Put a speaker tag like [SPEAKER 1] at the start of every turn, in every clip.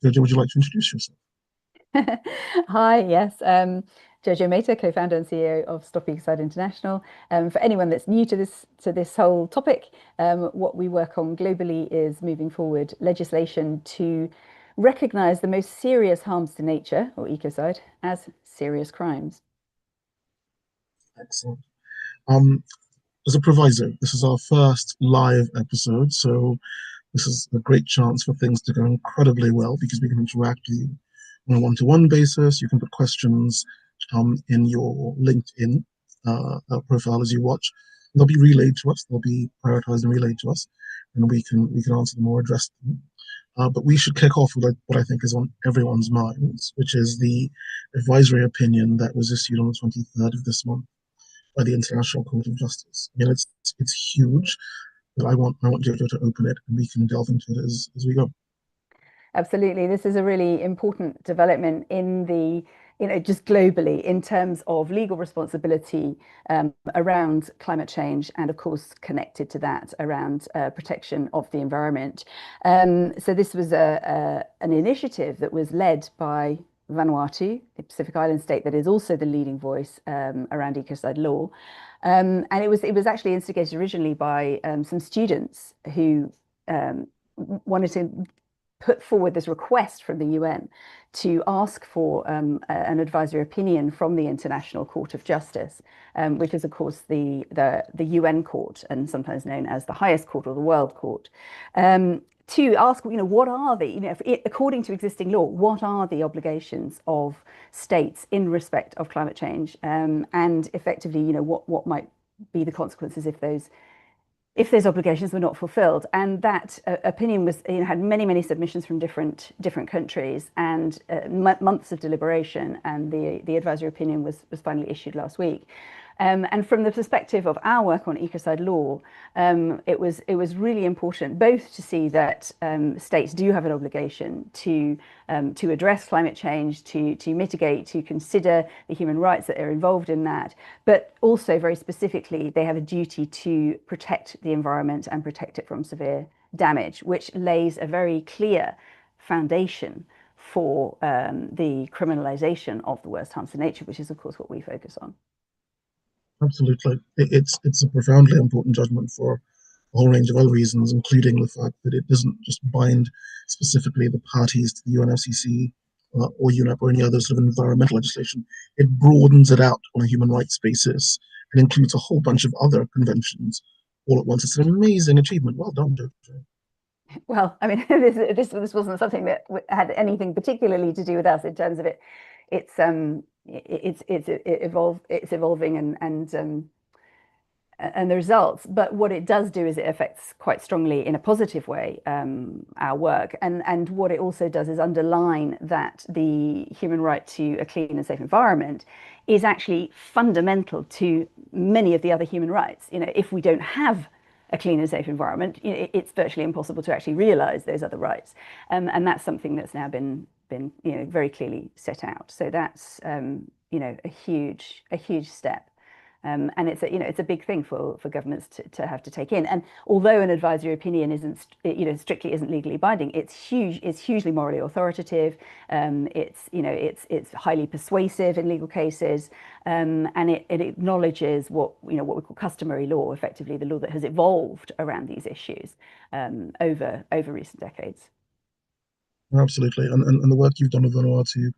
[SPEAKER 1] Jojo, would you like to introduce yourself?
[SPEAKER 2] Hi, yes. Jojo Mehta, co-founder and CEO of Stop Ecocide International. For anyone that's new to this whole topic, what we work on globally is moving forward legislation to recognize the most serious harms to nature, or ecocide, as serious crimes.
[SPEAKER 1] Excellent. Um, as a proviso, this is our first live episode, so this is a great chance for things to go incredibly well because we can interact with you on a one-to-one basis. You can put questions in your LinkedIn profile as you watch. They'll be relayed to us. They'll be prioritized and relayed to us, and we can answer them or address them. But we should kick off with what I think is on everyone's minds, which is the advisory opinion that was issued on the 23rd of this month by the International Court of Justice. I mean, it's huge, but I want Jojo to open it, and we can delve into it as we go.
[SPEAKER 2] Absolutely. This is a really important development in just globally in terms of legal responsibility around climate change and, of course, connected to that around protection of the environment. So this was an initiative that was led by Vanuatu, the Pacific Island state that is also the leading voice around ecocide law. And it was actually instigated originally by some students who wanted to put forward this request from the UN to ask for an advisory opinion from the International Court of Justice, which is, of course, the UN court and sometimes known as the highest court or the world court, to ask, what are according to existing law, what are the obligations of states in respect of climate change, and effectively, what might be the consequences if those obligations were not fulfilled. And that opinion was, had many submissions from different countries and months of deliberation. And the advisory opinion was finally issued last week. And from the perspective of our work on ecocide law, it was really important both to see that states do have an obligation to address climate change, to mitigate, to consider the human rights that are involved in that, but also very specifically, they have a duty to protect the environment and protect it from severe damage, which lays a very clear foundation for the criminalization of the worst harms to nature, which is, of course, what we focus on.
[SPEAKER 1] Absolutely. It's a profoundly important judgment for a whole range of other reasons, including the fact that it doesn't just bind specifically the parties to the UNFCCC or UNEP or any other sort of environmental legislation. It broadens it out on a human rights basis and includes a whole bunch of other conventions all at once. It's an amazing achievement. Well done, Jojo.
[SPEAKER 2] Well, I mean, this wasn't something that had anything particularly to do with us in terms of it's evolving and the results. But what it does do is it affects quite strongly in a positive way our work, and what it also does is underline that the human right to a clean and safe environment is actually fundamental to many of the other human rights. If we don't have a clean and safe environment, it's virtually impossible to actually realize those other rights, and that's something that's now been very clearly set out. So that's a huge step, and it's a big thing for governments to have to take in. And although an advisory opinion strictly isn't legally binding, it's hugely morally authoritative. It's highly persuasive in legal cases, and it acknowledges what we call customary law, effectively the law that has evolved around these issues over recent decades.
[SPEAKER 1] Absolutely. And the work you've done with Vanuatu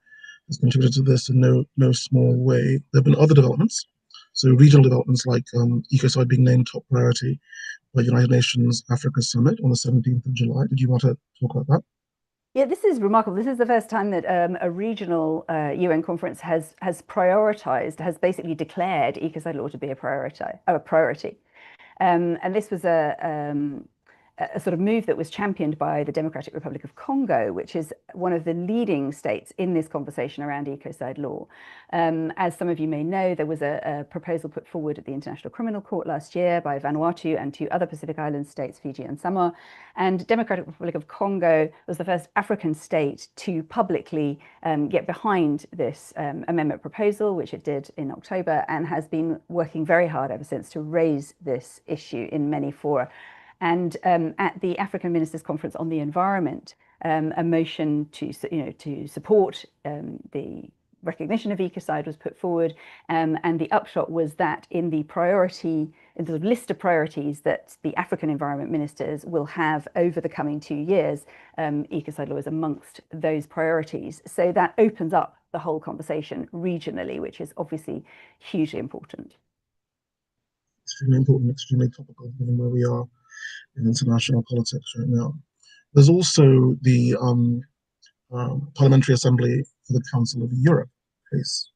[SPEAKER 1] has contributed to this in no small way. There have been other developments. So regional developments like Ecocide being named top priority by United Nations Africa Summit on the 17th of July. Did you want to talk about that?
[SPEAKER 2] Yeah, this is remarkable. This is the first time that a regional UN conference has basically declared ecocide law to be a priority. And this was a sort of move that was championed by the Democratic Republic of Congo, which is one of the leading states in this conversation around ecocide law. As some of you may know, there was a proposal put forward at the International Criminal Court last year by Vanuatu and two other Pacific Island states, Fiji and Samoa. And Democratic Republic of Congo was the first African state to publicly get behind this amendment proposal, which it did in October, and has been working very hard ever since to raise this issue in many fora. And at the African Ministers' Conference on the Environment a motion to support the recognition of ecocide was put forward, and the upshot was that in the list of priorities that the African environment ministers will have over the coming 2 years, ecocide law is amongst those priorities. So that opens up the whole conversation regionally, which is obviously hugely important.
[SPEAKER 1] Extremely important, extremely topical, given where we are in international politics right now. There's also the Parliamentary Assembly for the Council of Europe case,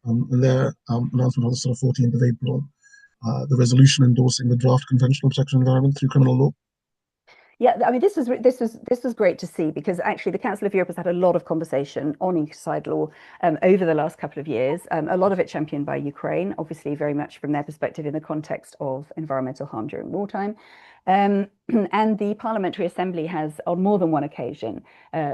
[SPEAKER 1] and their announcement on the 14th of April, the resolution endorsing the draft Convention on Protection of the Environment through criminal law.
[SPEAKER 2] Yeah, I mean, this was great to see, because actually the Council of Europe has had a lot of conversation on ecocide law over the last couple of years. A lot of it championed by Ukraine, obviously very much from their perspective in the context of environmental harm during wartime. And the Parliamentary Assembly has, on more than one occasion,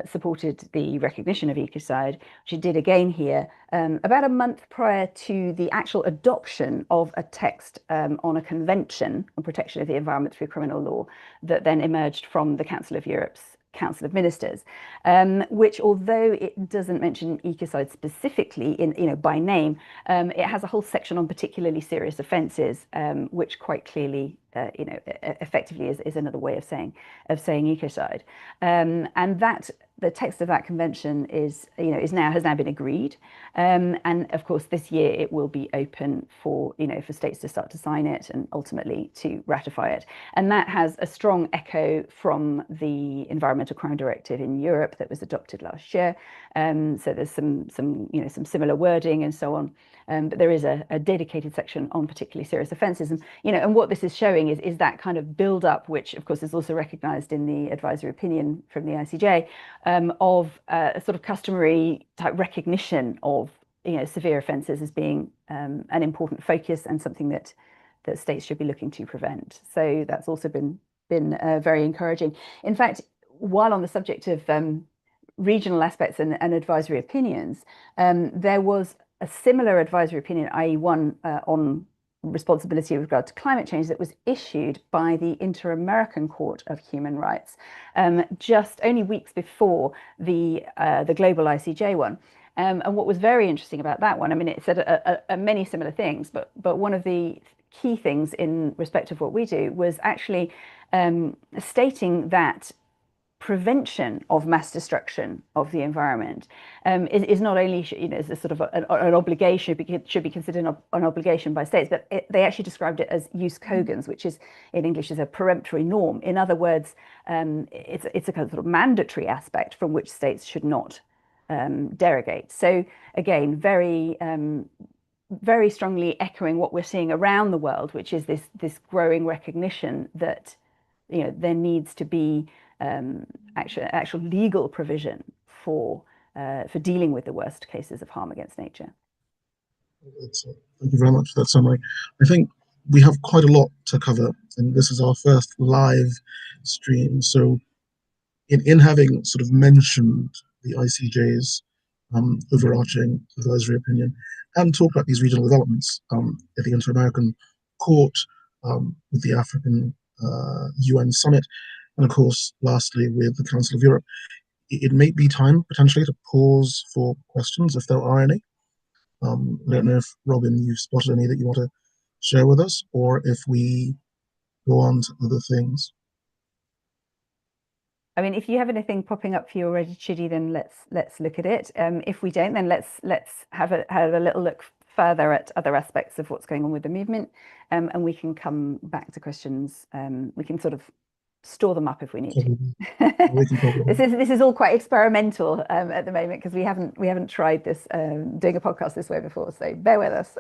[SPEAKER 2] supported the recognition of ecocide, which it did again here, about a month prior to the actual adoption of a text on a convention on protection of the environment through criminal law that then emerged from the Council of Europe's Council of Ministers, which, although it doesn't mention ecocide specifically by name, it has a whole section on particularly serious offences, which quite clearly effectively is another way of saying ecocide, and that the text of that convention has now been agreed, and of course this year it will be open for states to start to sign it and ultimately to ratify it, and that has a strong echo from the Environmental Crime Directive in Europe that was adopted last year. So there's some similar wording and so on. But there is a dedicated section on particularly serious offences, and what this is showing is that kind of build up, which of course is also recognised in the advisory opinion from the ICJ, of a sort of customary type recognition of severe offences as being an important focus and something that states should be looking to prevent. So that's also been very encouraging. In fact, while on the subject of regional aspects and advisory opinions, there was a similar advisory opinion, i.e. one on responsibility with regard to climate change, that was issued by the Inter-American Court of Human Rights just only weeks before the global ICJ one. And what was very interesting about that one, I mean, it said many similar things, but one of the key things in respect of what we do was actually stating that prevention of mass destruction of the environment is not only is a sort of an obligation, should be considered an obligation by states, but they actually described it as use cogens, which is in English is a peremptory norm. In other words, it's a kind of sort of mandatory aspect from which states should not derogate. So again, very strongly echoing what we're seeing around the world, which is this growing recognition that there needs to be actual legal provision for dealing with the worst cases of harm against nature.
[SPEAKER 1] Thank you very much for that summary. I think we have quite a lot to cover, and this is our first live stream. So in having sort of mentioned the ICJ's overarching advisory opinion and talk about these regional developments at the Inter-American Court, with the African UN Summit, and of course, lastly, with the Council of Europe, it may be time potentially to pause for questions if there are any. I don't know if, Robin, you've spotted any that you want to share with us, or if we go on to other things.
[SPEAKER 2] I mean, if you have anything popping up for you already, Chidi, then let's look at it. If we don't, then let's have a little look further at other aspects of what's going on with the movement, and we can come back to questions. We can sort of store them up if we need to. This is all quite experimental at the moment, because we haven't tried this doing a podcast this way before, so bear with us.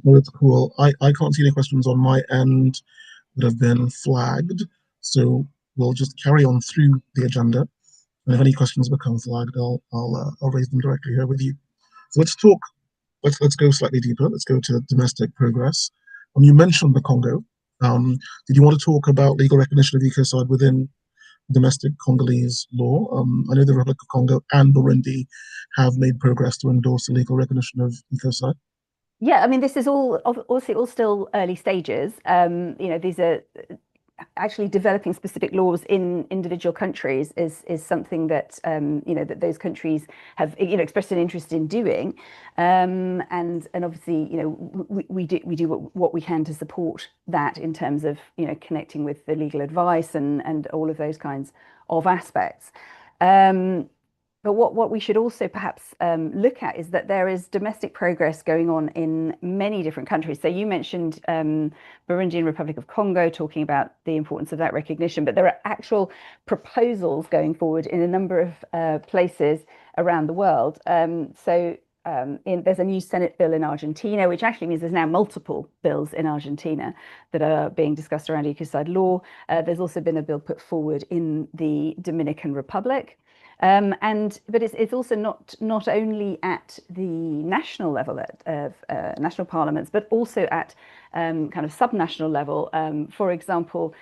[SPEAKER 1] Well, it's cool. I can't see any questions on my end that have been flagged, so we'll just carry on through the agenda, and if any questions become flagged, I'll raise them directly here with you. So let's go slightly deeper. Let's go to domestic progress. You mentioned the Congo. Did you want to talk about legal recognition of ecocide within domestic Congolese law? I know the Republic of Congo and Burundi have made progress to endorse the legal recognition of ecocide.
[SPEAKER 2] Yeah, I mean, this is all obviously all still early stages. These are actually developing specific laws in individual countries is something that that those countries have expressed an interest in doing, and obviously we do what we can to support that in terms of connecting with the legal advice and all of those kinds of aspects. But what we should also perhaps look at is that there is domestic progress going on in many different countries. So you mentioned Burundi and Republic of Congo, talking about the importance of that recognition, but there are actual proposals going forward in a number of places around the world. There's a new Senate bill in Argentina, which actually means there's now multiple bills in Argentina that are being discussed around ecocide law. There's also been a bill put forward in the Dominican Republic. But it's also not only at the national level of national parliaments, but also at kind of subnational level. For example,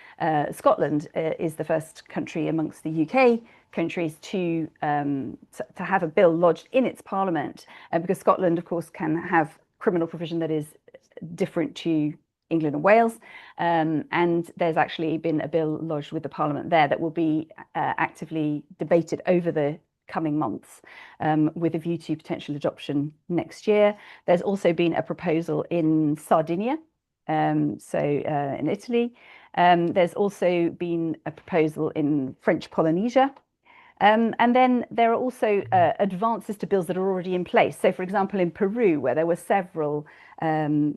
[SPEAKER 2] Scotland is the first country amongst the UK countries to have a bill lodged in its parliament, because Scotland, of course, can have criminal provision that is different to England and Wales, and there's actually been a bill lodged with the Parliament there that will be actively debated over the coming months, with a view to potential adoption next year. There's also been a proposal in Sardinia, in Italy. There's also been a proposal in French Polynesia. And then there are also advances to bills that are already in place. So, for example, in Peru, where there were several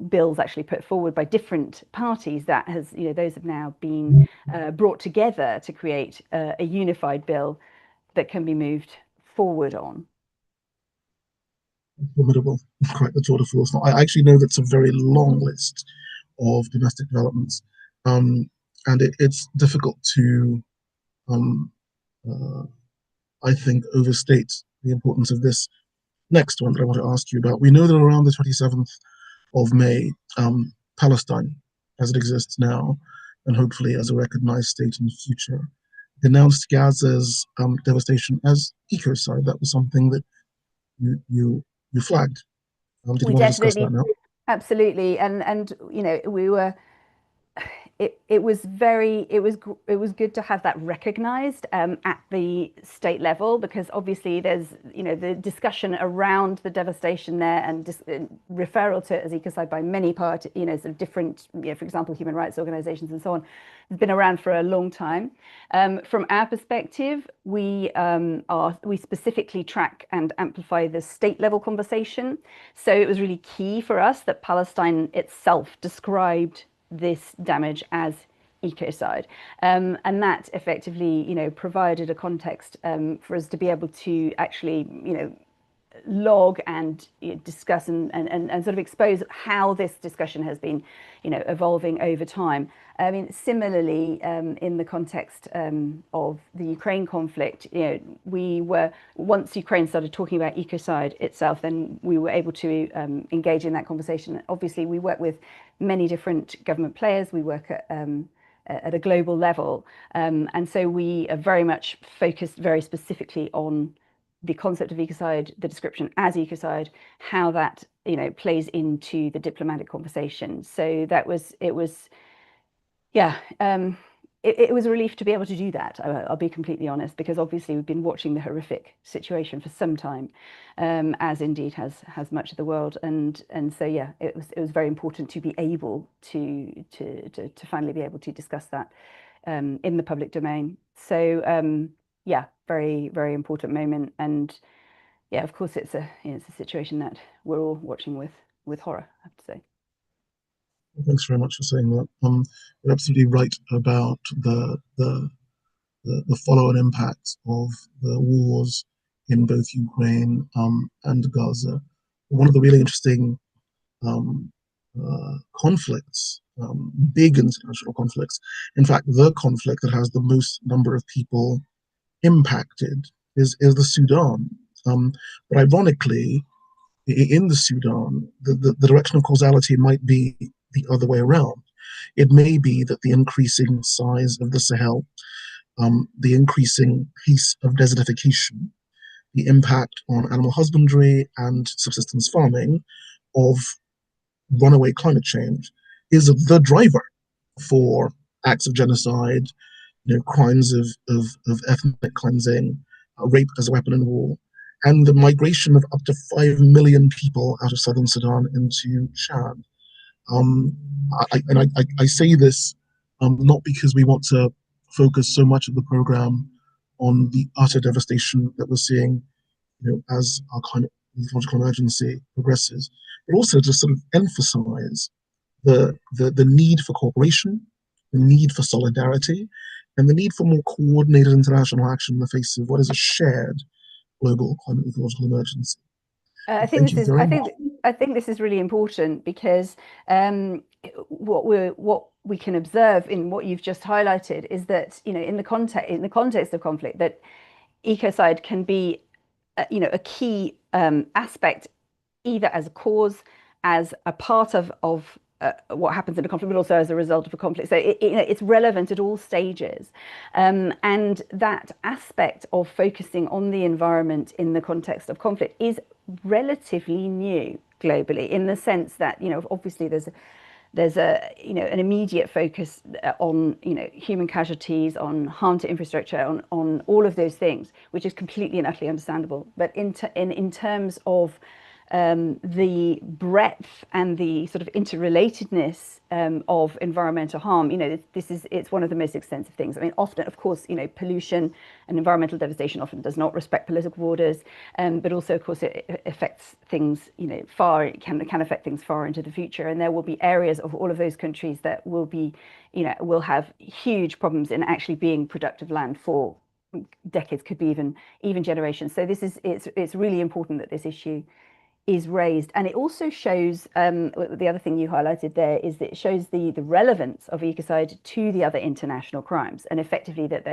[SPEAKER 2] bills actually put forward by different parties, those have now been brought together to create a unified bill that can be moved forward on.
[SPEAKER 1] Formidable, quite the tour de force. I actually know that's a very long list of domestic developments, and it's difficult to I think, overstate the importance of this next one that I want to ask you about. We know that around the 27th of May, Palestine, as it exists now, and hopefully as a recognized state in the future, denounced Gaza's devastation as ecocide. That was something that you flagged. Did you want to discuss that now?
[SPEAKER 2] Absolutely, and we were. It was good to have that recognized at the state level, because obviously there's the discussion around the devastation there and referral to it as ecocide by many parties, sort of different, for example, human rights organizations and so on, has been around for a long time. From our perspective, we specifically track and amplify the state level conversation. So it was really key for us that Palestine itself described this damage as ecocide, and that effectively provided a context for us to be able to actually log and discuss and sort of expose how this discussion has been evolving over time. I mean, similarly, in the context of the Ukraine conflict, once Ukraine started talking about ecocide itself, then we were able to engage in that conversation. Obviously, we work with many different government players. We work at a global level, and so we are very much focused very specifically on the concept of ecocide, the description as ecocide, how that plays into the diplomatic conversation. So it was a relief to be able to do that. I'll be completely honest, because obviously we've been watching the horrific situation for some time, as indeed has much of the world, and so it was very important to be able to finally be able to discuss that in the public domain. So very, very important moment, and of course it's a situation that we're all watching with horror, I have to say.
[SPEAKER 1] Thanks very much for saying that. You're absolutely right about the follow-on impacts of the wars in both Ukraine and Gaza. One of the really interesting conflicts, big international conflicts, in fact, the conflict that has the most number of people impacted is the Sudan. But ironically, in the Sudan, the direction of causality might be the other way around. It may be that the increasing size of the Sahel, the increasing pace of desertification, the impact on animal husbandry and subsistence farming of runaway climate change is the driver for acts of genocide, crimes of ethnic cleansing, rape as a weapon in war, and the migration of up to 5 million people out of southern Sudan into Chad. Um, I say this not because we want to focus so much of the program on the utter devastation that we're seeing, as our climate ecological emergency progresses, but also to sort of emphasize the need for cooperation, the need for solidarity, and the need for more coordinated international action in the face of what is a shared global climate ecological emergency.
[SPEAKER 2] I think
[SPEAKER 1] Thank
[SPEAKER 2] this
[SPEAKER 1] you
[SPEAKER 2] is.
[SPEAKER 1] very much.
[SPEAKER 2] I think this is really important because what we can observe in what you've just highlighted is that in the context of conflict, that ecocide can be a key aspect, either as a cause, as a part of what happens in a conflict, but also as a result of a conflict. So it's relevant at all stages. And that aspect of focusing on the environment in the context of conflict is relatively new globally, in the sense that, obviously there's an immediate focus on human casualties, on harm to infrastructure, on all of those things, which is completely and utterly understandable. But in terms of the breadth and the sort of interrelatedness of environmental harm, it's one of the most extensive things. I mean, often, of course, pollution and environmental devastation often does not respect political borders, but also, of course, it affects things, it can affect things far into the future. And there will be areas of all of those countries that will be, will have huge problems in actually being productive land for decades, could be even generations. So it's really important that this issue is raised. And it also shows, the other thing you highlighted there is that it shows the relevance of ecocide to the other international crimes, and effectively that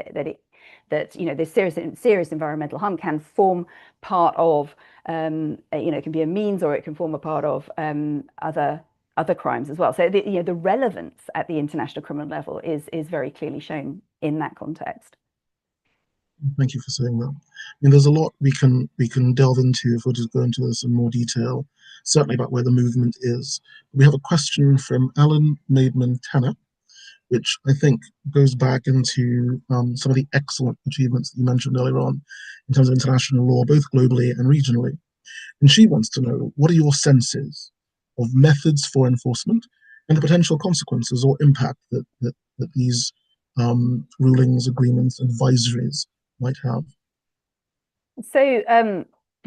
[SPEAKER 2] this serious environmental harm can form part of, it can be a means, or it can form a part of other crimes as well. So the relevance at the international criminal level is very clearly shown in that context.
[SPEAKER 1] Thank you for saying that. I mean, there's a lot we can delve into if we just go into this in more detail, certainly about where the movement is. We have a question from Alan Maidman Tanner, which I think goes back into some of the excellent achievements that you mentioned earlier on in terms of international law, both globally and regionally. And she wants to know, what are your senses of methods for enforcement and the potential consequences or impact that these rulings, agreements, advisories might have?
[SPEAKER 2] So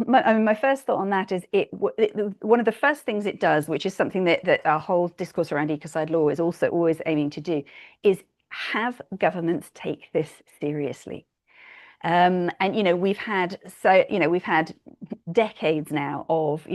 [SPEAKER 2] my first thought on that is one of the first things it does, which is something that our whole discourse around ecocide law is also always aiming to do, is have governments take this seriously. And we've had decades now of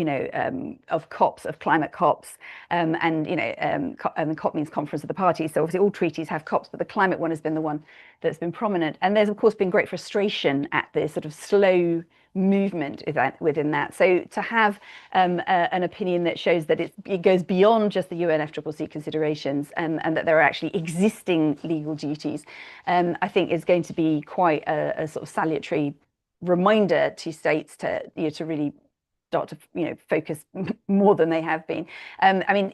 [SPEAKER 2] COPs, of climate COPs, and the COP means Conference of the Parties. So obviously all treaties have COPs, but the climate one has been the one that's been prominent. And there's of course been great frustration at the sort of slow movement within that. So to have an opinion that shows that it goes beyond just the UNFCCC considerations, and that there are actually existing legal duties, I think is going to be quite a sort of salutary reminder to states to really start to focus more than they have been. I mean,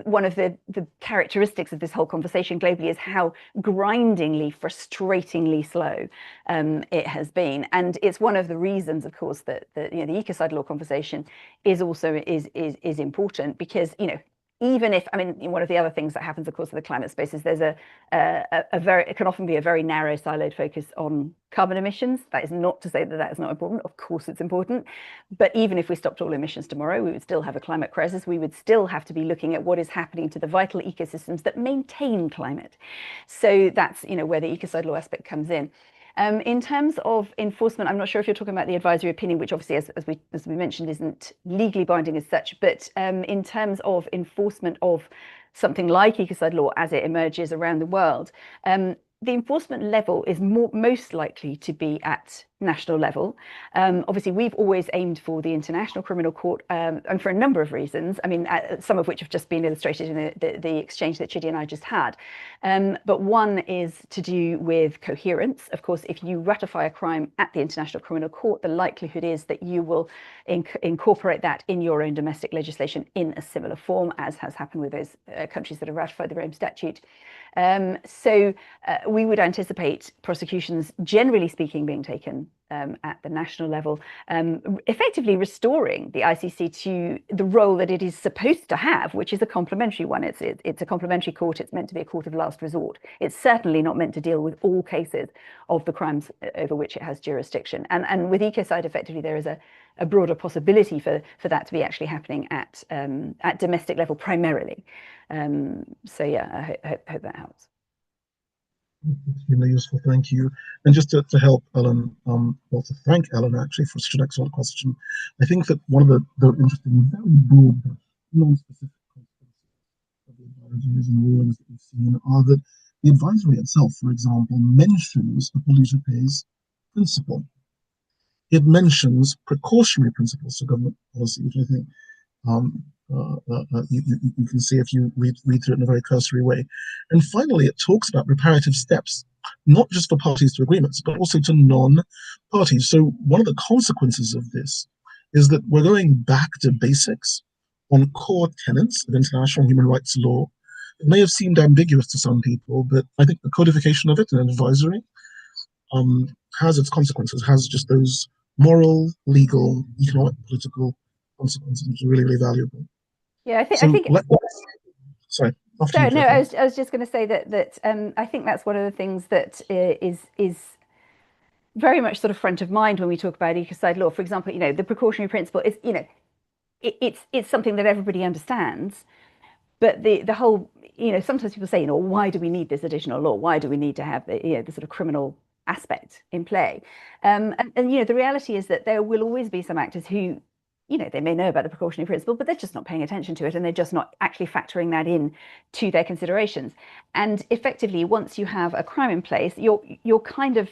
[SPEAKER 2] one of the characteristics of this whole conversation globally is how grindingly, frustratingly slow it has been, and it's one of the reasons, of course, that the ecocide law conversation is also is important, because even if, I mean, one of the other things that happens, of course, in the climate space is there's it can often be a very narrow siloed focus on carbon emissions. That is not to say that that is not important. Of course, it's important. But even if we stopped all emissions tomorrow, we would still have a climate crisis. We would still have to be looking at what is happening to the vital ecosystems that maintain climate. So that's, where the ecocide law aspect comes in. In terms of enforcement, I'm not sure if you're talking about the advisory opinion, which obviously, as we mentioned, isn't legally binding as such. But in terms of enforcement of something like ecocide law as it emerges around the world, the enforcement level is most likely to be at national level. Obviously, we've always aimed for the International Criminal Court, and for a number of reasons. I mean, some of which have just been illustrated in the exchange that Chidi and I just had. But one is to do with coherence. Of course, if you ratify a crime at the International Criminal Court, the likelihood is that you will incorporate that in your own domestic legislation in a similar form, as has happened with those countries that have ratified the Rome Statute. So we would anticipate prosecutions, generally speaking, being taken at the national level, effectively restoring the ICC to the role that it is supposed to have, which is a complementary one. It's a complementary court. It's meant to be a court of last resort. It's certainly not meant to deal with all cases of the crimes over which it has jurisdiction. And with Ecocide, effectively, there is a broader possibility for that to be actually happening at domestic level primarily. So yeah, I hope that helps.
[SPEAKER 1] Extremely useful, thank you. And just to help Ellen, well, to thank Ellen actually for such an excellent question, I think that one of the interesting, very broad, non-specific consequences of the advisories and rulings that we've seen are that the advisory itself, for example, mentions a polluter pays principle. It mentions precautionary principles to government policy, which I think you can see if you read through it in a very cursory way. And finally, it talks about reparative steps, not just for parties to agreements, but also to non-parties. So one of the consequences of this is that we're going back to basics on core tenets of international human rights law. It may have seemed ambiguous to some people, but I think the codification of it in an advisory has its consequences, has just those moral, legal, economic, political consequences, which are really, really valuable.
[SPEAKER 2] Yeah,
[SPEAKER 1] So
[SPEAKER 2] I think.
[SPEAKER 1] Sorry.
[SPEAKER 2] Sorry, no, I was just going to say that I think that's one of the things that is very much sort of front of mind when we talk about ecocide law. For example, the precautionary principle is, it's something that everybody understands, but the whole, sometimes people say, why do we need this additional law? Why do we need to have the sort of criminal aspect in play? And the reality is that there will always be some actors who, they may know about the precautionary principle, but they're just not paying attention to it, and they're just not actually factoring that in to their considerations. And effectively, once you have a crime in place, you're kind of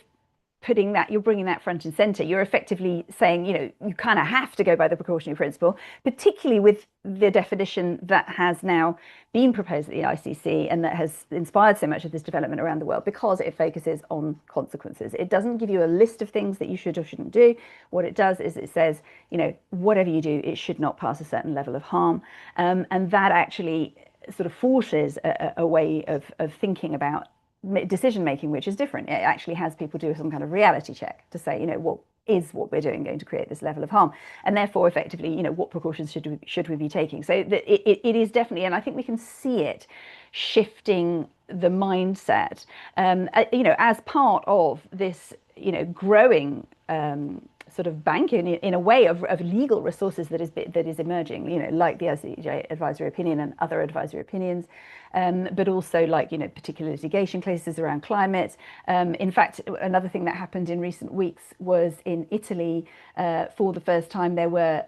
[SPEAKER 2] you're bringing that front and center. You're effectively saying, you kind of have to go by the precautionary principle, particularly with the definition that has now been proposed at the ICC and that has inspired so much of this development around the world, because it focuses on consequences. It doesn't give you a list of things that you should or shouldn't do. What it does is it says, whatever you do, it should not pass a certain level of harm. And that actually sort of forces a way of thinking about decision making, which is different. It actually has people do some kind of reality check to say, is what we're doing going to create this level of harm, and therefore effectively, what precautions should we be taking? So it is definitely, and I think we can see it shifting the mindset, as part of this, growing sort of bank in a way of legal resources that is emerging, like the ICJ Advisory Opinion and other advisory opinions, but also like particular litigation cases around climate. In fact, another thing that happened in recent weeks was in Italy. For the first time, there were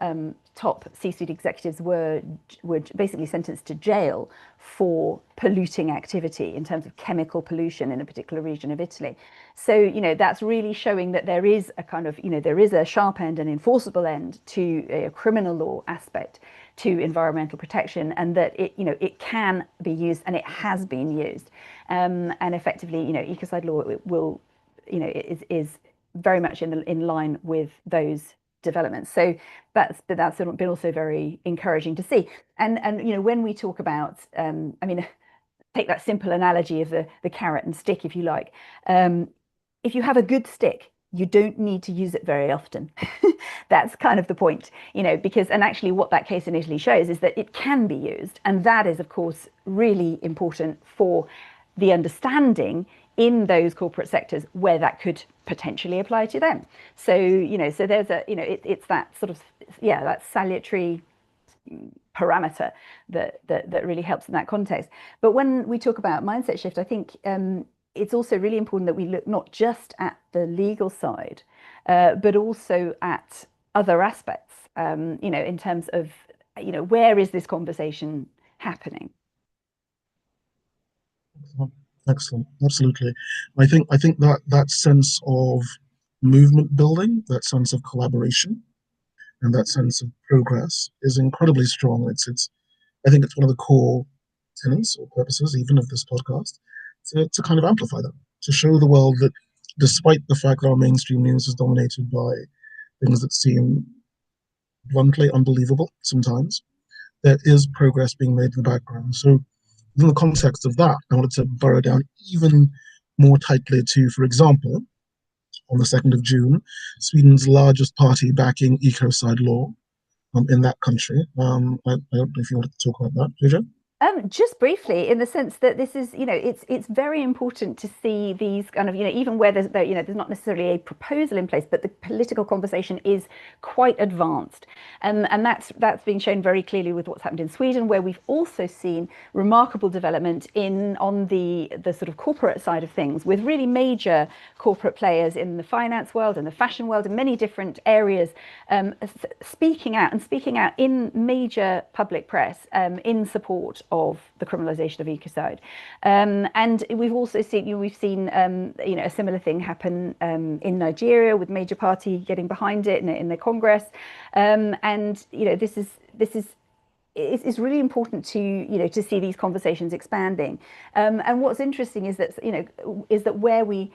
[SPEAKER 2] top C-suite executives were basically sentenced to jail for polluting activity in terms of chemical pollution in a particular region of Italy. So, that's really showing that there is a kind of, there is a sharp end and enforceable end to a criminal law aspect to environmental protection, and that it can be used, and it has been used. And effectively, ecocide law will, is very much in line with those developments. So that's been also very encouraging to see. And when we talk about, take that simple analogy of the carrot and stick, if you like. If you have a good stick, you don't need to use it very often. That's kind of the point, because, and actually what that case in Italy shows is that it can be used. And that is, of course, really important for the understanding in those corporate sectors where that could potentially apply to them. So, so there's it's that sort of, that salutary parameter that really helps in that context. But when we talk about mindset shift, I think it's also really important that we look not just at the legal side, but also at other aspects, in terms of, where is this conversation happening?
[SPEAKER 1] Excellent. Absolutely. I think that sense of movement building, that sense of collaboration, and that sense of progress is incredibly strong. I think it's one of the core tenets or purposes even of this podcast to kind of amplify that, to show the world that despite the fact that our mainstream news is dominated by things that seem bluntly unbelievable sometimes, there is progress being made in the background. So in the context of that, I wanted to burrow down even more tightly to, for example, on the 2nd of June, Sweden's largest party backing Ecocide Law in that country. I don't know if you wanted to talk about that, Jojo.
[SPEAKER 2] Just briefly, in the sense that this is, it's very important to see these kind of, even where there's not necessarily a proposal in place, but the political conversation is quite advanced, and that's being shown very clearly with what's happened in Sweden, where we've also seen remarkable development on the sort of corporate side of things, with really major corporate players in the finance world and the fashion world and many different areas, speaking out in major public press in support of the criminalisation of ecocide, and we've also seen a similar thing happen in Nigeria, with major party getting behind it in the Congress, and this is it's really important to see these conversations expanding. And what's interesting is that where we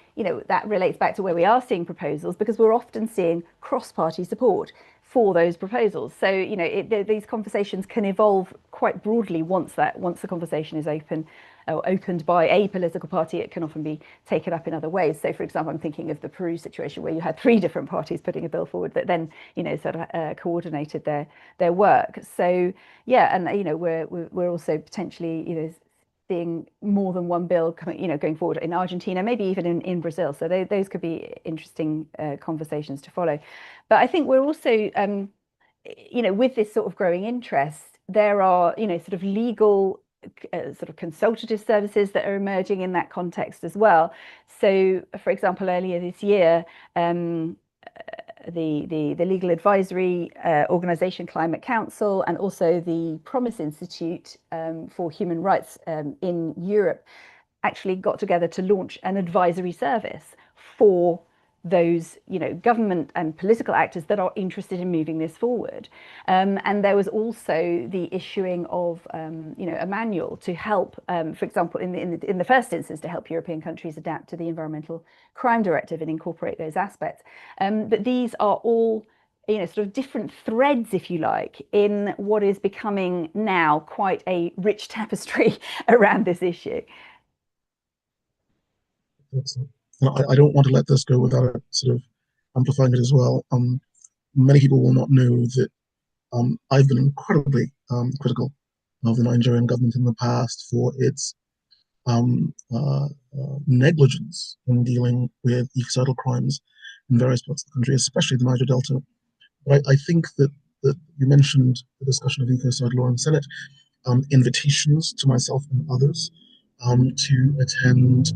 [SPEAKER 2] that relates back to where we are seeing proposals, because we're often seeing cross-party support for those proposals. So these conversations can evolve quite broadly once the conversation is opened by a political party. It can often be taken up in other ways. So, for example, I'm thinking of the Peru situation, where you had 3 different parties putting a bill forward that then sort of coordinated their work. So yeah, and we're also potentially seeing more than one bill coming, going forward in Argentina, maybe even in Brazil. So those could be interesting conversations to follow. But I think we're also, with this sort of growing interest, there are, sort of legal, sort of consultative services that are emerging in that context as well. So, for example, earlier this year, the legal advisory organization Climate Council, and also the Promise Institute for Human Rights in Europe, actually got together to launch an advisory service for those government and political actors that are interested in moving this forward. And there was also the issuing of a manual to help, for example, in the first instance, to help European countries adapt to the Environmental Crime Directive and incorporate those aspects. But these are all sort of different threads, if you like, in what is becoming now quite a rich tapestry around this issue.
[SPEAKER 1] Excellent. I don't want to let this go without sort of amplifying it as well. Many people will not know that I've been incredibly critical of the Nigerian government in the past for its negligence in dealing with ecocidal crimes in various parts of the country, especially the Niger Delta. But I think that you mentioned the discussion of ecocide law in Senate, invitations to myself and others to attend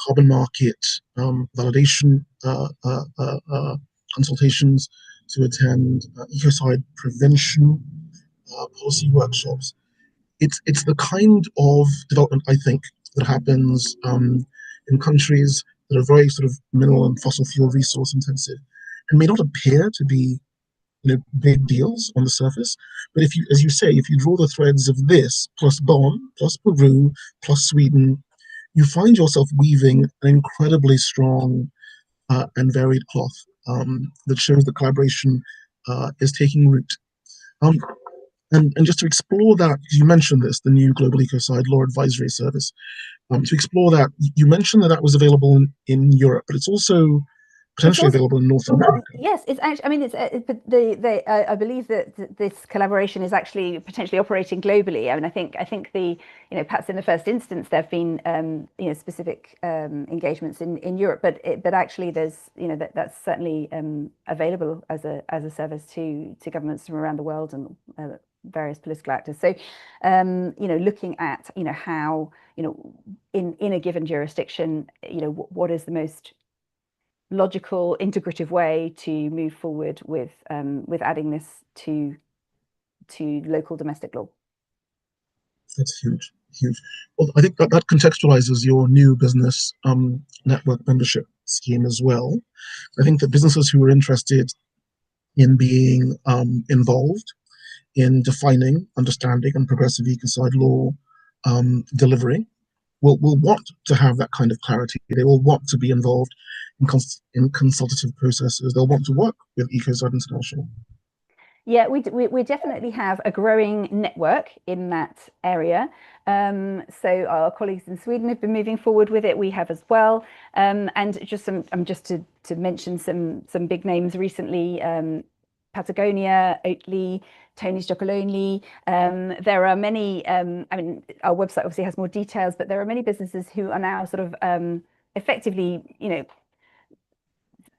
[SPEAKER 1] carbon market validation consultations, to attend ecocide prevention policy workshops. It's the kind of development, I think, that happens in countries that are very sort of mineral and fossil fuel resource intensive, and may not appear to be big deals on the surface. But if you, as you say, if you draw the threads of this plus Bonn, plus Peru, plus Sweden, you find yourself weaving an incredibly strong and varied cloth that shows that collaboration is taking root. Um, and just to explore that, because you mentioned this, the new Global Ecocide Law Advisory Service, to explore that, you mentioned that was available in Europe, but it's also potentially available in North America.
[SPEAKER 2] Yes, it's actually. I mean, I believe that this collaboration is actually potentially operating globally. I mean, I think perhaps in the first instance there have been specific engagements in Europe, but actually there's that's certainly available as a service to governments from around the world and various political actors. So looking at how in a given jurisdiction what is the most logical, integrative way to move forward with adding this to local domestic law.
[SPEAKER 1] That's huge, huge. Well, I think that contextualizes your new business network membership scheme as well. I think that businesses who are interested in being involved in defining, understanding, and progressive ecocide law delivery will want to have that kind of clarity. They will want to be involved in consultative processes. They'll want to work with Ecocide International.
[SPEAKER 2] Yeah, we definitely have a growing network in that area. So our colleagues in Sweden have been moving forward with it. We have as well. And just just to mention some big names recently. Patagonia, Oatly, Tony's Chocolonely. There are many. I mean, our website obviously has more details, but there are many businesses who are now sort of effectively,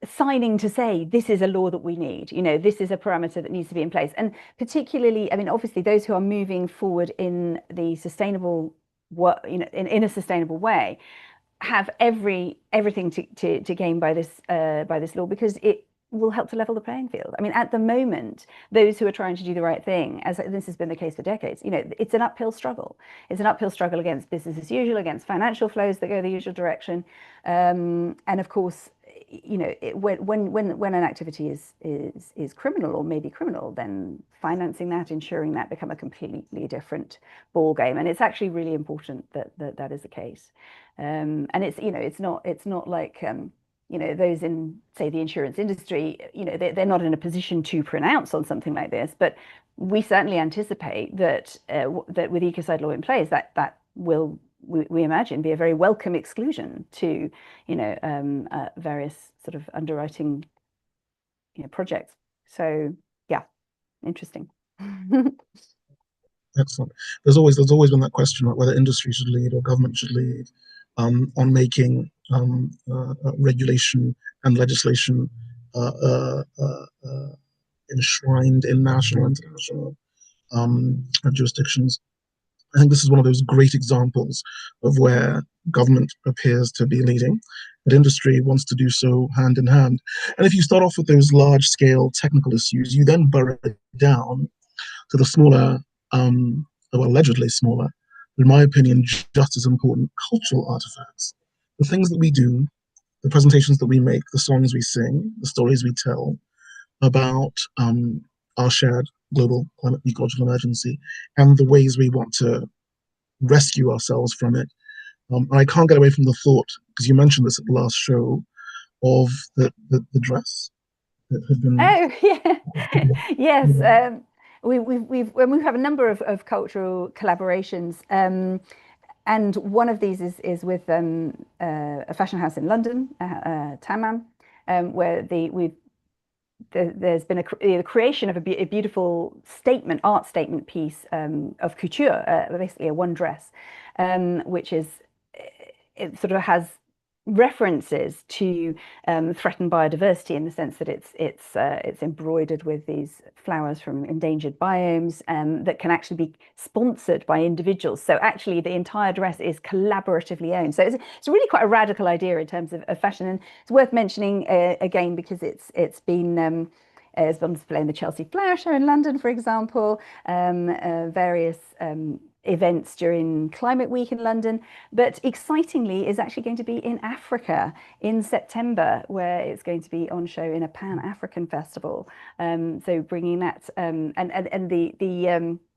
[SPEAKER 2] signing to say this is a law that we need, this is a parameter that needs to be in place. And particularly, I mean, obviously those who are moving forward in the sustainable work, in a sustainable way, have everything to gain by this law, because it will help to level the playing field. I mean, at the moment, those who are trying to do the right thing, as this has been the case for decades, it's an uphill struggle. It's an uphill struggle against business as usual, against financial flows that go the usual direction, and of course, when an activity is criminal or maybe criminal, then financing that, ensuring that, become a completely different ball game. And it's actually really important that is the case. And it's not like those in, say, the insurance industry, they're not in a position to pronounce on something like this, but we certainly anticipate that that with Ecocide law in place, that will, we imagine, be a very welcome exclusion to various sort of underwriting projects. So yeah, interesting.
[SPEAKER 1] Excellent. There's always been that question about whether industry should lead or government should lead on making regulation and legislation enshrined in national and international jurisdictions. I think this is one of those great examples of where government appears to be leading, but industry wants to do so hand in hand. And if you start off with those large-scale technical issues, you then burrow it down to the smaller, well, allegedly smaller, in my opinion, just as important cultural artifacts. The things that we do, the presentations that we make, the songs we sing, the stories we tell about our shared global climate ecological emergency, and the ways we want to rescue ourselves from it. I can't get away from the thought, because you mentioned this at the last show, of the dress that had been.
[SPEAKER 2] Oh yeah, yes. We have a number of cultural collaborations, and one of these is with a fashion house in London, tantamount, where there's been the creation of a beautiful art statement piece of couture, basically a one dress, which is, it sort of has references to threatened biodiversity, in the sense that it's embroidered with these flowers from endangered biomes that can actually be sponsored by individuals. So actually the entire dress is collaboratively owned. So it's really quite a radical idea in terms of fashion, and it's worth mentioning again because it's been on display in the Chelsea Flower Show in London, for example, various events during Climate Week in London, but excitingly is actually going to be in Africa in September, where it's going to be on show in a Pan-African festival. So bringing that and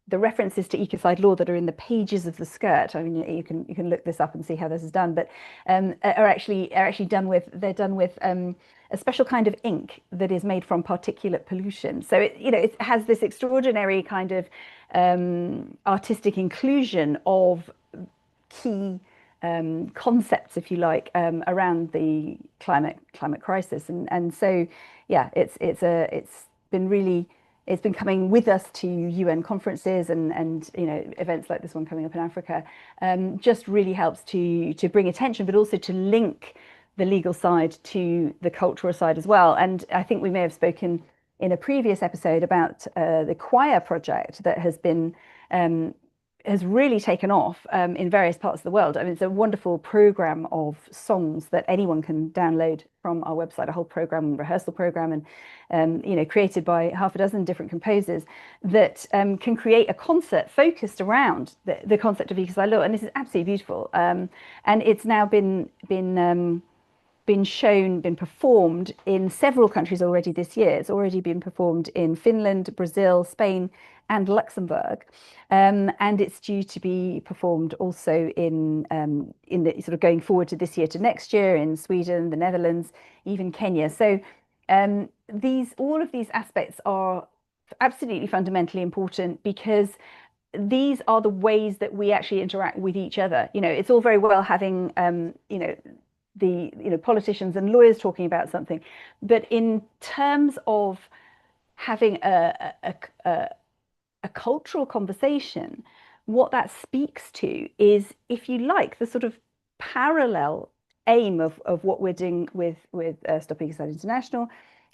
[SPEAKER 2] the references to Ecocide law that are in the pages of the skirt. I mean, you can look this up and see how this is done, but are actually done with a special kind of ink that is made from particulate pollution. So it has this extraordinary kind of artistic inclusion of key concepts, if you like, around the climate crisis, and so yeah, it's been coming with us to UN conferences and events like this one coming up in Africa. Just really helps to bring attention, but also to link the legal side to the cultural side as well. And I think we may have spoken in a previous episode about the choir project that has really taken off in various parts of the world. I mean, it's a wonderful program of songs that anyone can download from our website, a whole program, rehearsal program, and created by half a dozen different composers that can create a concert focused around the concept of Ecocide law. And this is absolutely beautiful. And it's now been performed in several countries already this year. It's already been performed in Finland, Brazil, Spain, and Luxembourg, and it's due to be performed also in the sort of going forward to this year to next year in Sweden, the Netherlands, even Kenya. So all of these aspects are absolutely fundamentally important, because these are the ways that we actually interact with each other. It's all very well having, the politicians and lawyers talking about something, but in terms of having a cultural conversation, what that speaks to is, if you like, the sort of parallel aim of what we're doing with Stop Ecocide International,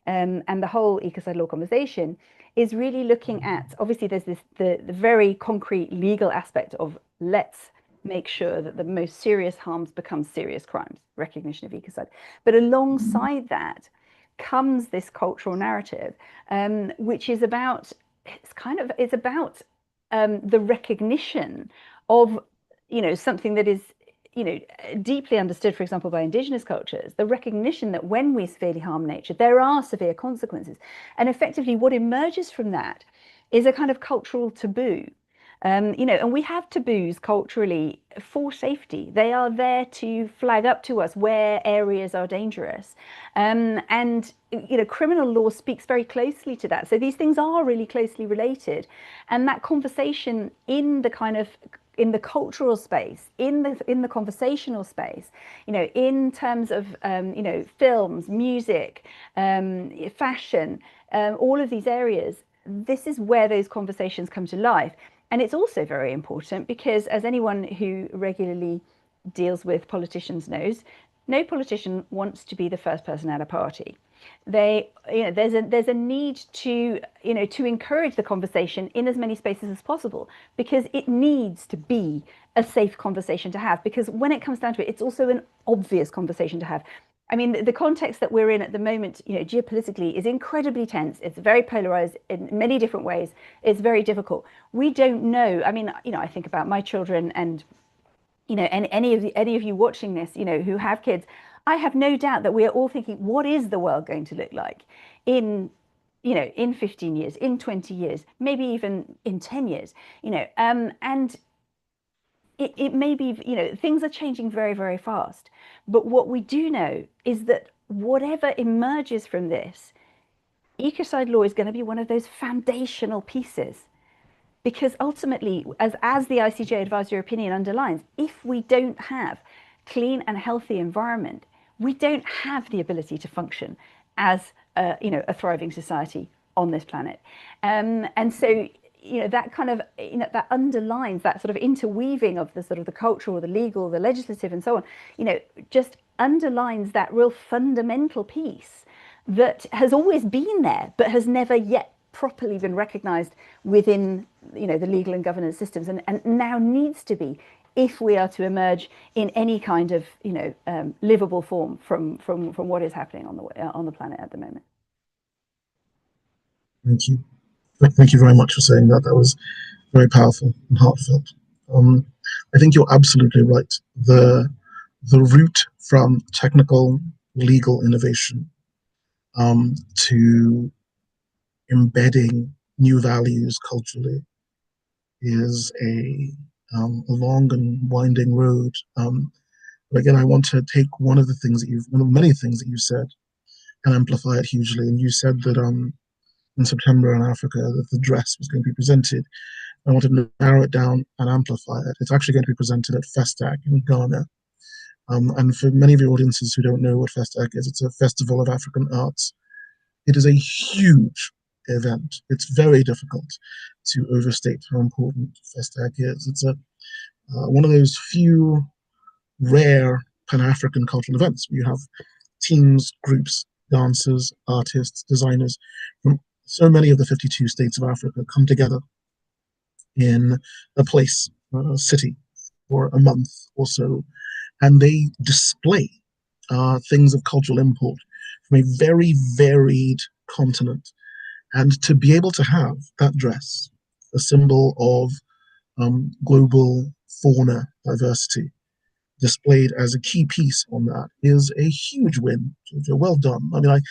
[SPEAKER 2] and the whole Ecocide law conversation is really looking at, obviously there's the very concrete legal aspect of, let's make sure that the most serious harms become serious crimes, recognition of ecocide. But alongside that comes this cultural narrative, which is about, it's about the recognition of something that is deeply understood, for example, by indigenous cultures, the recognition that when we severely harm nature, there are severe consequences. And effectively what emerges from that is a kind of cultural taboo. And we have taboos culturally for safety. They are there to flag up to us where areas are dangerous. And criminal law speaks very closely to that. So these things are really closely related. And that conversation in the cultural space, in the conversational space, in terms of films, music, fashion, all of these areas, this is where those conversations come to life. And it's also very important because, as anyone who regularly deals with politicians knows, no politician wants to be the first person at a party. There's a need to encourage the conversation in as many spaces as possible, because it needs to be a safe conversation to have, because when it comes down to it, it's also an obvious conversation to have. I mean, the context that we're in at the moment, geopolitically, is incredibly tense. It's very polarized in many different ways. It's very difficult. We don't know. I mean, I think about my children, and and any of you watching this, who have kids. I have no doubt that we are all thinking, what is the world going to look like in 15 years, in 20 years, maybe even in 10 years, and it may be, things are changing very, very fast. But what we do know is that whatever emerges from this, ecocide law is going to be one of those foundational pieces. Because ultimately, as the ICJ Advisory Opinion underlines, if we don't have clean and healthy environment, we don't have the ability to function as a thriving society on this planet. And so that kind of that underlines that sort of interweaving of the sort of the cultural, the legal, the legislative, and so on. Just underlines that real fundamental piece that has always been there, but has never yet properly been recognized within the legal and governance systems, and now needs to be, if we are to emerge in any kind of livable form from what is happening on the planet at the moment.
[SPEAKER 1] Thank you. Thank you very much for saying that. That was very powerful and heartfelt. I think you're absolutely right. The route from technical legal innovation to embedding new values culturally is a long and winding road. But again, I want to take one of many things that you said and amplify it hugely. And you said that in September in Africa that the dress was going to be presented. I wanted to narrow it down and amplify it. It's actually going to be presented at Festac in Ghana. And for many of your audiences who don't know what Festac is, it's a festival of African arts. It is a huge event. It's very difficult to overstate how important Festac is. It's one of those few rare Pan-African cultural events where you have teams, groups, dancers, artists, designers from so many of the 52 states of Africa come together in a place, a city, for a month or so, and they display things of cultural import from a very varied continent. And to be able to have that dress, a symbol of global fauna diversity, displayed as a key piece on that, is a huge win. So well done. I mean,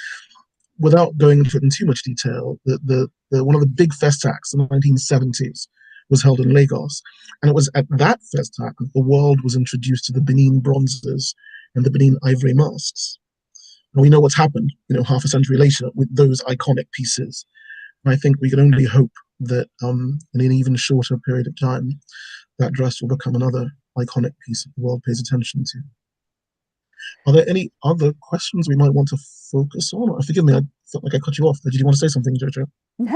[SPEAKER 1] without going into it in too much detail, the one of the big Festacs in the 1970s was held in Lagos, and it was at that Festac that the world was introduced to the Benin bronzes and the Benin ivory masks. And we know what's happened, half a century later with those iconic pieces. I think we can only hope that in an even shorter period of time, that dress will become another iconic piece that the world pays attention to. Are there any other questions we might want to focus on? Or, forgive me, I felt like I cut you off. Did you want to say something, Jojo?
[SPEAKER 2] No,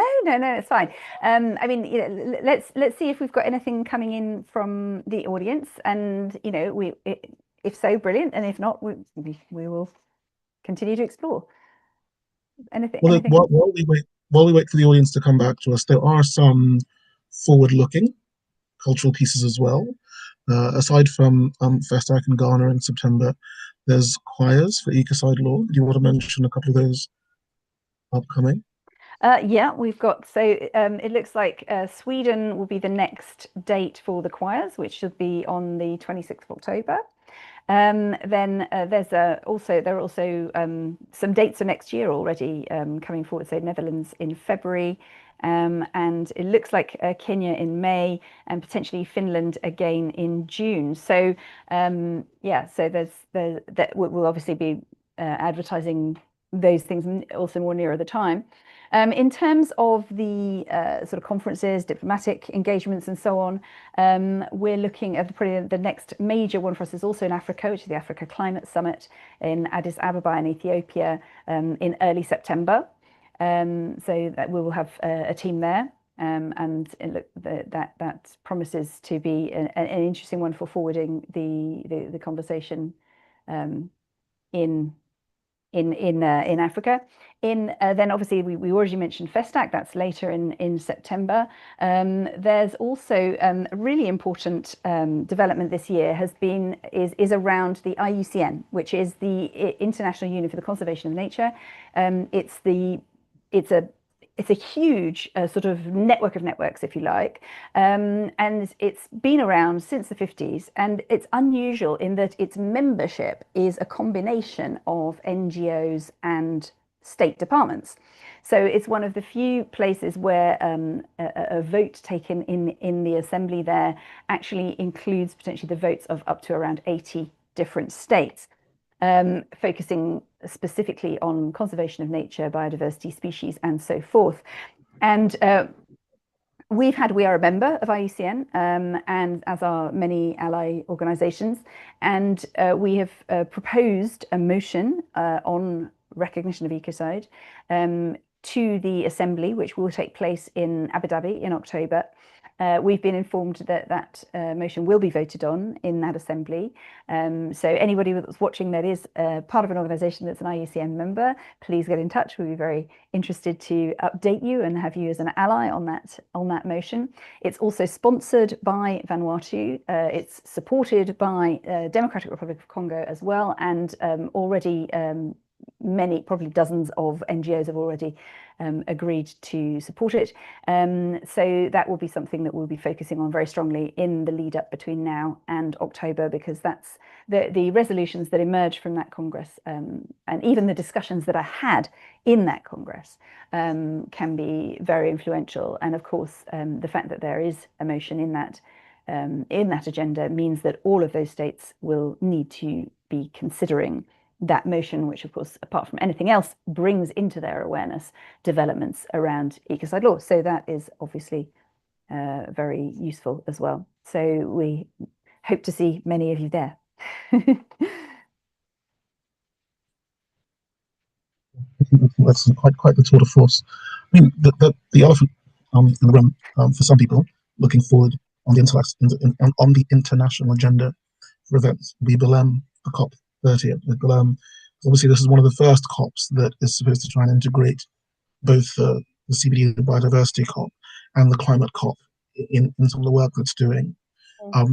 [SPEAKER 2] it's fine. I mean, let's see if we've got anything coming in from the audience, and if so, brilliant, and if not, we will continue to explore anything.
[SPEAKER 1] Well,
[SPEAKER 2] Anything.
[SPEAKER 1] while we wait for the audience to come back to us, there are some forward-looking cultural pieces as well. Aside from Festac in Ghana in September, there's choirs for Ecocide Law. Do you want to mention a couple of those upcoming?
[SPEAKER 2] Yeah, we've got, so it looks like Sweden will be the next date for the choirs, which should be on the 26th of October. Then there are also some dates for next year already coming forward. So Netherlands in February, and it looks like Kenya in May, and potentially Finland again in June. So yeah, so that we'll obviously be advertising those things also more nearer the time. In terms of the sort of conferences, diplomatic engagements, and so on, we're looking at probably the next major one for us is also in Africa, which is the Africa Climate Summit in Addis Ababa in Ethiopia in early September. So that we will have a team there, and that promises to be an interesting one for forwarding the conversation in Africa. Then obviously we already mentioned Festac, that's later in September. There's also a really important development this year is around the IUCN, which is the International Union for the Conservation of Nature. It's a huge sort of network of networks, if you like, and it's been around since the 50s, and it's unusual in that its membership is a combination of NGOs and state departments. So it's one of the few places where a vote taken in the assembly there actually includes potentially the votes of up to around 80 different states. Focusing specifically on conservation of nature, biodiversity, species, and so forth. And we are a member of IUCN, and as are many ally organisations, and we have proposed a motion on recognition of ecocide to the Assembly, which will take place in Abu Dhabi in October. We've been informed that motion will be voted on in that assembly. So anybody that's watching that is part of an organisation that's an IUCN member, please get in touch. We'll be very interested to update you and have you as an ally on that motion. It's also sponsored by Vanuatu. It's supported by Democratic Republic of Congo as well, and already many, probably dozens of NGOs have already agreed to support it. So that will be something that we'll be focusing on very strongly in the lead up between now and October, because that's the resolutions that emerge from that Congress, and even the discussions that are had in that Congress can be very influential. And of course, the fact that there is a motion in that agenda means that all of those states will need to be considering that motion, which of course, apart from anything else, brings into their awareness developments around ecocide law. So that is obviously very useful as well. So we hope to see many of you there.
[SPEAKER 1] That's quite the tour de force. I mean, the elephant in the room for some people looking forward on the international agenda for events will be Belém, the COP30 at Belém. Obviously, this is one of the first COPs that is supposed to try and integrate both the CBD, the biodiversity COP, and the climate COP in some of the work that's doing.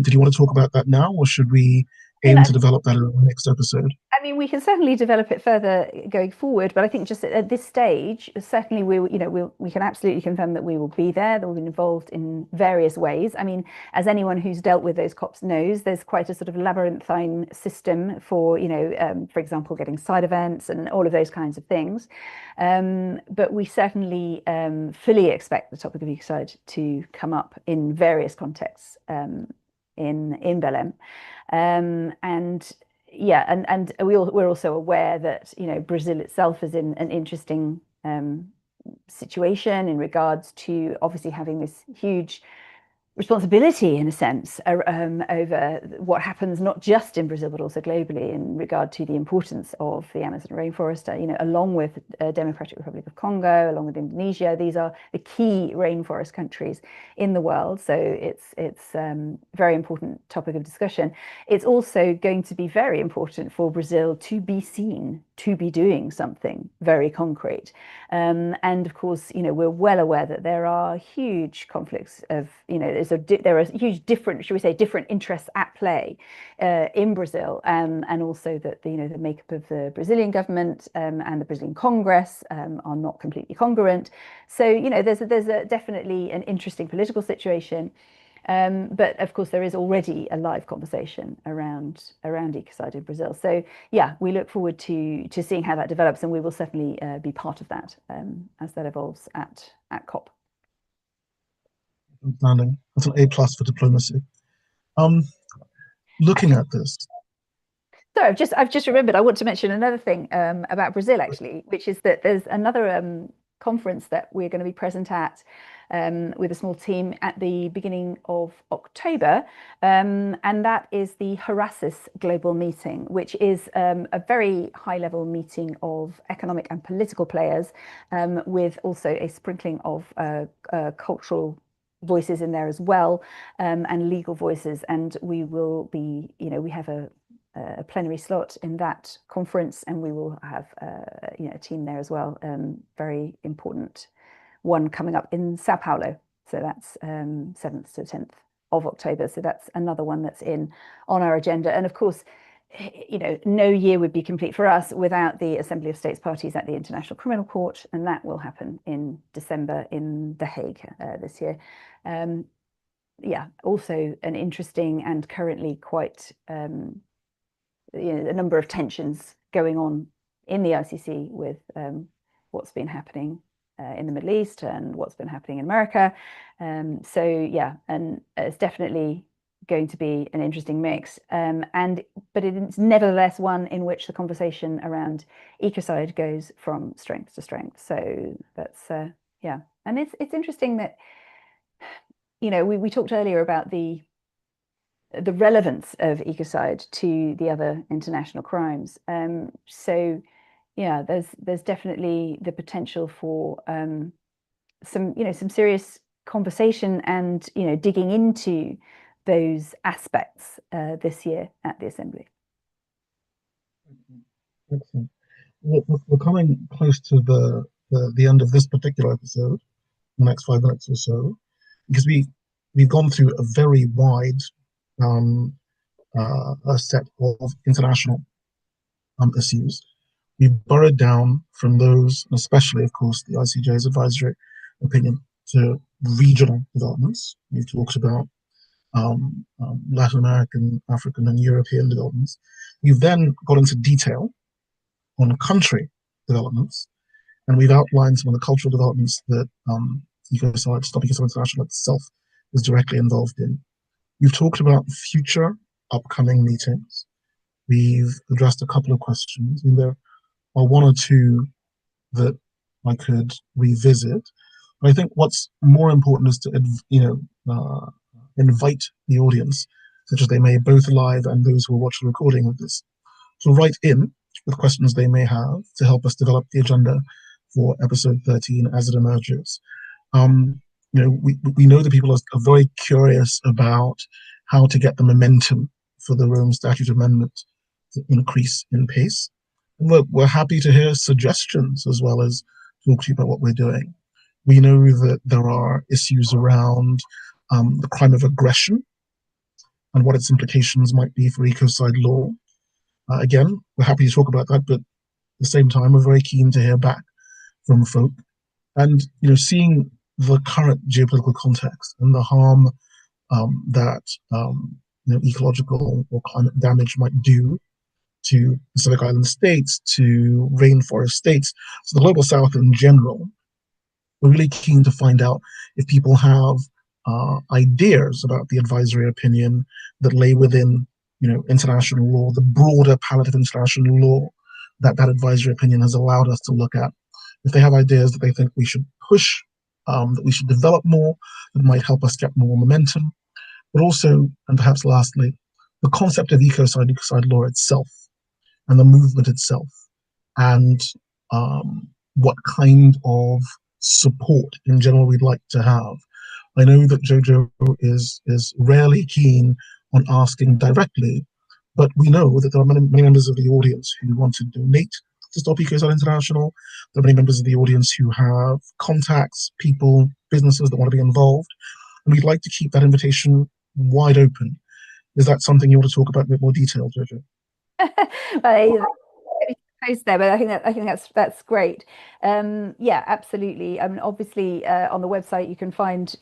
[SPEAKER 1] Did you want to talk about that now, or should we aim to develop that in the next episode?
[SPEAKER 2] I mean, we can certainly develop it further going forward, but I think just at this stage, certainly we can absolutely confirm that we will be there, that we'll be involved in various ways. I mean, as anyone who's dealt with those COPs knows, there's quite a sort of labyrinthine system for, for example, getting side events and all of those kinds of things. But we certainly fully expect the topic of ecocide to come up in various contexts in Belém. And yeah, and we're also aware that Brazil itself is in an interesting situation in regards to obviously having this huge responsibility, in a sense, over what happens not just in Brazil but also globally in regard to the importance of the Amazon rainforest. Along with Democratic Republic of Congo, along with Indonesia, these are the key rainforest countries in the world. So it's very important topic of discussion. It's also going to be very important for Brazil to be seen to be doing something very concrete. And of course, we're well aware that there are huge conflicts of, there are huge different, should we say, different interests at play in Brazil, and also that the makeup of the Brazilian government and the Brazilian Congress are not completely congruent. So there's definitely an interesting political situation. But of course, there is already a live conversation around ecocide in Brazil. So yeah, we look forward to seeing how that develops, and we will certainly be part of that as that evolves at COP.
[SPEAKER 1] Outstanding. That's an A+ for diplomacy. Looking at this.
[SPEAKER 2] So I've just remembered, I want to mention another thing about Brazil, actually, which is that there's another conference that we're going to be present at with a small team at the beginning of October, and that is the Harassis Global Meeting, which is a very high-level meeting of economic and political players, with also a sprinkling of cultural voices in there as well, and legal voices. And we will be, we have a plenary slot in that conference, and we will have a team there as well. Very important one coming up in Sao Paulo. So that's 7th to 10th of October. So that's another one that's on our agenda. And of course, no year would be complete for us without the Assembly of States Parties at the International Criminal Court, and that will happen in December in The Hague this year. Yeah, also an interesting and currently quite a number of tensions going on in the ICC with what's been happening in the Middle East and what's been happening in America. So yeah, and it's definitely going to be an interesting mix, but it's nevertheless one in which the conversation around ecocide goes from strength to strength. So that's yeah, and it's interesting that we talked earlier about the relevance of ecocide to the other international crimes. So yeah, there's definitely the potential for some serious conversation and digging into those aspects this year at the Assembly.
[SPEAKER 1] Excellent. We're coming close to the end of this particular episode, the next 5 minutes or so, because we've gone through a very wide a set of international issues. We've burrowed down from those, especially, of course, the ICJ's advisory opinion, to regional developments. We've talked about Latin American, African, and European developments. We've then got into detail on country developments, and we've outlined some of the cultural developments that Ecocide, Stop Ecocide International itself is directly involved in. We've talked about future upcoming meetings. We've addressed a couple of questions, and there are one or two that I could revisit. But I think what's more important is to invite the audience, such as they may, both live and those who will watch the recording of this, to write in with questions they may have to help us develop the agenda for episode 13 as it emerges. We know that people are very curious about how to get the momentum for the Rome Statute Amendment to increase in pace. And we're happy to hear suggestions as well as talk to you about what we're doing. We know that there are issues around the crime of aggression and what its implications might be for ecocide law. Again, we're happy to talk about that, but at the same time, we're very keen to hear back from folk. And seeing the current geopolitical context and the harm that ecological or climate damage might do to Pacific Island states, to rainforest states, so the global South in general, we're really keen to find out if people have ideas about the advisory opinion that lay within international law, the broader palette of international law that advisory opinion has allowed us to look at. if they have ideas that they think we should push, that we should develop more, that might help us get more momentum. But also, and perhaps lastly, the concept of ecocide law itself and the movement itself, and what kind of support in general we'd like to have. I know that Jojo is rarely keen on asking directly, but we know that there are many members of the audience who want to donate to Stop Ecocide International. There are many members of the audience who have contacts, people, businesses that want to be involved. And we'd like to keep that invitation wide open. Is that something you want to talk about in a bit more detail, Jojo?
[SPEAKER 2] Post there, but I think that's great. Yeah, absolutely. I mean, obviously, on the website you can find,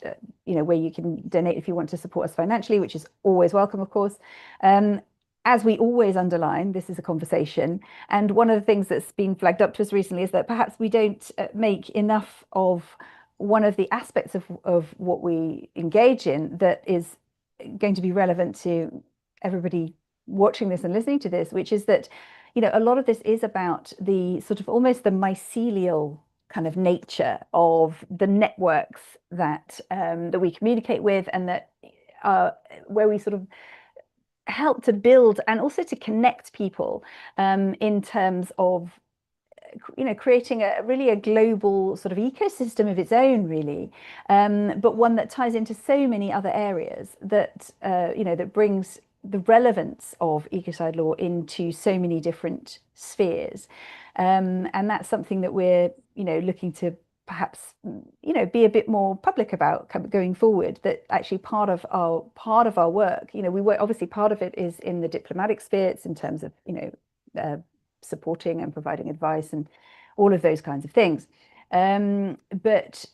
[SPEAKER 2] where you can donate if you want to support us financially, which is always welcome, of course. As we always underline, this is a conversation, and one of the things that's been flagged up to us recently is that perhaps we don't make enough of one of the aspects of what we engage in that is going to be relevant to everybody watching this and listening to this, which is that a lot of this is about the sort of almost the mycelial kind of nature of the networks that that we communicate with, and that where we sort of help to build and also to connect people in terms of creating a global sort of ecosystem of its own, really, but one that ties into so many other areas that that brings the relevance of ecocide law into so many different spheres, and that's something that we're looking to perhaps be a bit more public about going forward. That actually part of our work, we work, obviously part of it is in the diplomatic sphere. It's in terms of supporting and providing advice and all of those kinds of things, but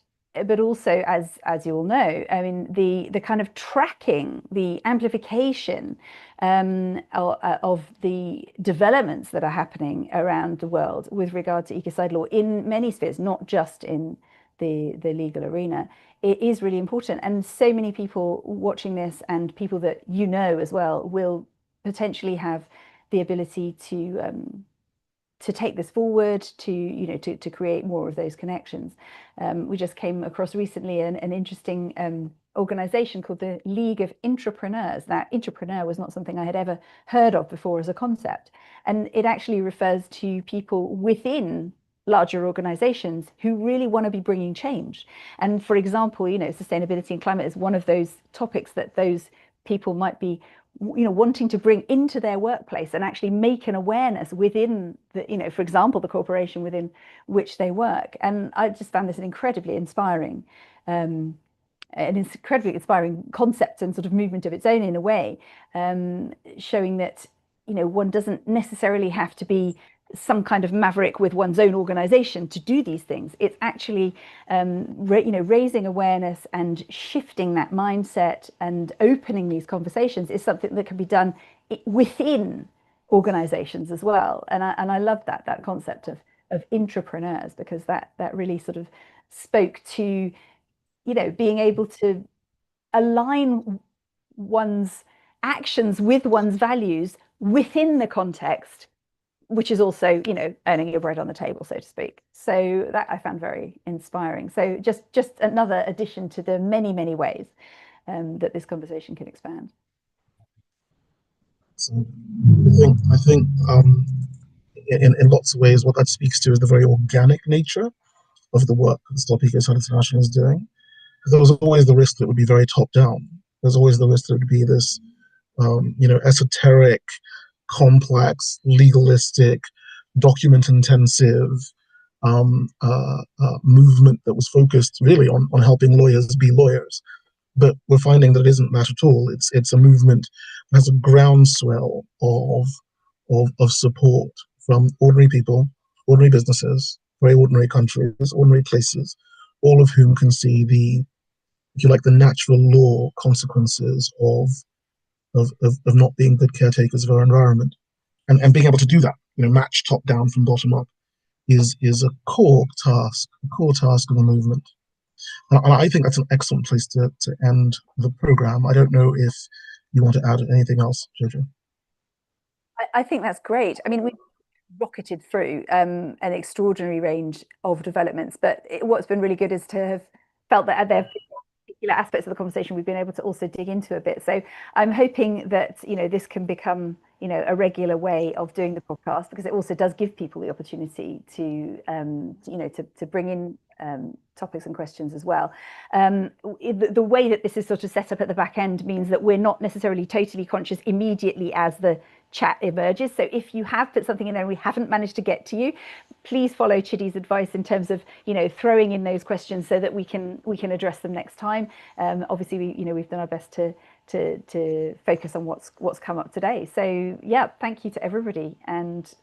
[SPEAKER 2] also, as you all know, I mean, the kind of tracking, the amplification of the developments that are happening around the world with regard to ecocide law in many spheres, not just in the legal arena, it is really important. And so many people watching this, and people that as well, will potentially have the ability to take this forward, to create more of those connections. We just came across recently an interesting organization called the League of Intrapreneurs. Now, intrapreneur was not something I had ever heard of before as a concept, and it actually refers to people within larger organizations who really want to be bringing change. And for example, sustainability and climate is one of those topics that those people might be wanting to bring into their workplace and actually make an awareness within the, for example, the corporation within which they work. And I just found this an incredibly inspiring concept and sort of movement of its own, in a way, showing that one doesn't necessarily have to be some kind of maverick with one's own organization to do these things. It's actually raising awareness and shifting that mindset and opening these conversations is something that can be done within organizations as well. And I love that concept of intrapreneurs, because that really sort of spoke to being able to align one's actions with one's values within the context, which is also, earning your bread on the table, so to speak. So that I found very inspiring. So just another addition to the many, many ways that this conversation can expand.
[SPEAKER 1] So I think in lots of ways, what that speaks to is the very organic nature of the work that Stop Ecocide International is doing. Because there was always the risk that it would be very top down. There's always the risk that it would be this, esoteric, complex, legalistic, document-intensive movement that was focused really on helping lawyers be lawyers. But we're finding that it isn't that at all. It's a movement that has a groundswell of support from ordinary people, ordinary businesses, very ordinary countries, ordinary places, all of whom can see the, if you like, the natural law consequences of not being good caretakers of our environment, and being able to do that, match top down from bottom up, is a core task of the movement. And I think that's an excellent place to end the program. I don't know if you want to add anything else, Jojo.
[SPEAKER 2] I think that's great. I mean, rocketed through an extraordinary range of developments. But what's been really good is to have felt that there have been particular aspects of the conversation we've been able to also dig into a bit. So I'm hoping that, you know, this can become, you know, a regular way of doing the podcast, because it also does give people the opportunity to, you know, to bring in topics and questions as well. The way that this is sort of set up at the back end means that we're not necessarily totally conscious immediately as the chat emerges. So if you have put something in there and we haven't managed to get to you, please follow Chidi's advice in terms of, you know, throwing in those questions so that we can address them next time. Obviously, we've done our best to focus on what's come up today. So yeah, thank you to everybody, and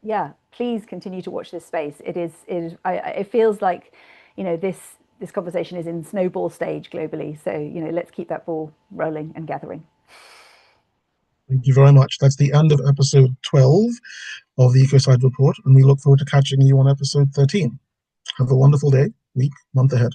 [SPEAKER 2] yeah, please continue to watch this space. It feels like, you know, this conversation is in snowball stage globally. So, you know, let's keep that ball rolling and gathering.
[SPEAKER 1] Thank you very much. That's the end of episode 12 of the Ecocide Report, and we look forward to catching you on episode 13. Have a wonderful day, week, month ahead.